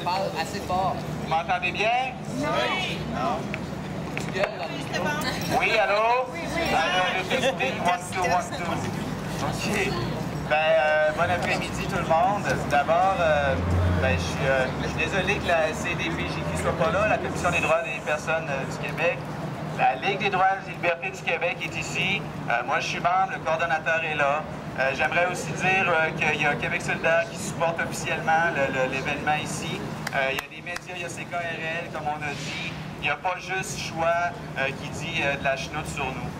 Parle assez fort. Vous m'entendez bien? Oui. Non? Tu gueules dans le micro. Oui, allô? One, two. OK. Bon après-midi tout le monde. D'abord, je suis désolé que la CDPJ ne soit pas là, la Commission des droits des personnes du Québec. La Ligue des droits et libertés du Québec est ici. Moi, je suis membre, le coordonnateur est là. J'aimerais aussi dire qu'il y a Québec solidaire qui supporte officiellement l'événement ici. Il y a des médias, il y a CKRL, comme on a dit. Il n'y a pas juste Choix qui dit de la chenoute sur nous.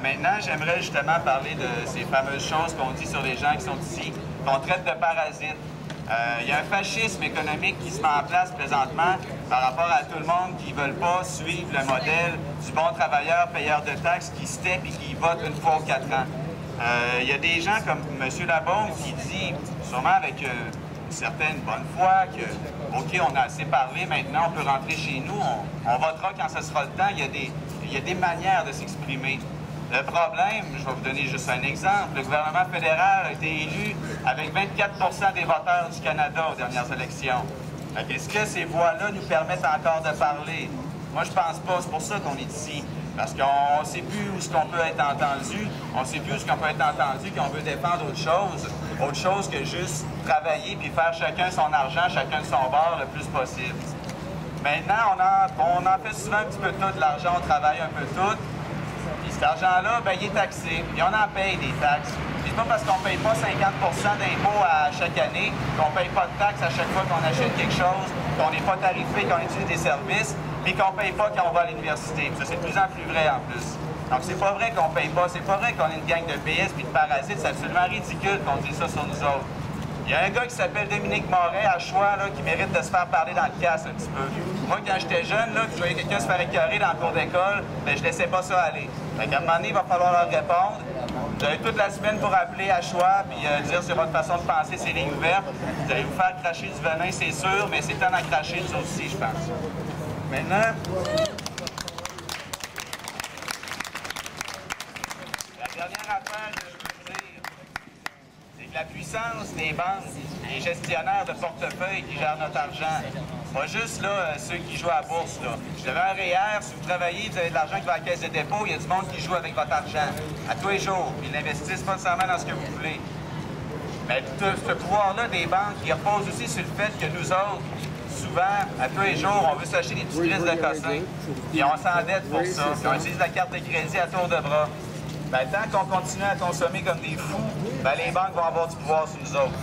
Maintenant, j'aimerais justement parler de ces fameuses choses qu'on dit sur les gens qui sont ici, qu'on traite de parasites. Il y a un fascisme économique qui se met en place présentement par rapport à tout le monde qui ne veulent pas suivre le modèle du bon travailleur payeur de taxes qui step et qui vote une fois aux 4 ans. Il y a des gens comme M. Labaume qui dit, sûrement avec une certaine bonne foi, que OK, on a assez parlé, maintenant on peut rentrer chez nous, on votera quand ce sera le temps. Il y a des manières de s'exprimer. Le problème, je vais vous donner juste un exemple, le gouvernement fédéral a été élu avec 24 des voteurs du Canada aux dernières élections. Est-ce que ces voix-là nous permettent encore de parler? Moi, je pense pas. C'est pour ça qu'on est ici. Parce qu'on ne sait plus où est-ce qu'on peut être entendu, on ne sait plus où est-ce qu'on peut être entendu, qu'on veut défendre autre chose que juste travailler puis faire chacun son argent, chacun de son bord le plus possible. Maintenant, on en fait souvent un petit peu tout de l'argent, on travaille un peu tout. Puis cet argent-là, ben, il est taxé. Puis on en paye des taxes. C'est pas parce qu'on ne paye pas 50 d'impôts à chaque année, qu'on ne paye pas de taxes à chaque fois qu'on achète quelque chose, qu'on n'est pas tarifé, qu'on utilise des services, puis qu'on ne paye pas quand on va à l'université. Ça, c'est de plus en plus vrai en plus. Donc, c'est pas vrai qu'on ne paye pas. C'est pas vrai qu'on est une gang de BS puis de parasites. C'est absolument ridicule qu'on dise ça sur nous autres. Il y a un gars qui s'appelle Dominique Moret à Choix là, qui mérite de se faire parler dans le casse un petit peu. Moi, quand j'étais jeune, là, que je voyais quelqu'un se faire écœurer dans le cours d'école, ben, je laissais pas ça aller. Fait qu'à un moment donné, il va falloir leur répondre. Vous avez toute la semaine pour appeler à Choix puis dire c'est votre façon de penser, c'est lignes ouvertes. Vous allez vous faire cracher du venin, c'est sûr, mais c'est temps d'en cracher ça aussi, je pense. Maintenant, la dernière affaire que je veux dire, c'est que la puissance des banques, les gestionnaires de portefeuille qui gèrent notre argent, pas juste là, ceux qui jouent à la bourse. Là. Vous avez un REER, si vous travaillez, vous avez de l'argent qui va à la caisse de dépôt, il y a du monde qui joue avec votre argent à tous les jours. Ils n'investissent pas nécessairement dans ce que vous voulez. Mais ce pouvoir-là des banques, il repose aussi sur le fait que nous autres, souvent, à tous les jours, on veut s'acheter des petites crises de cossins, et on s'endette pour ça, puis on utilise la carte de crédit à tour de bras. Ben, tant qu'on continue à consommer comme des fous, ben, les banques vont avoir du pouvoir sur nous autres.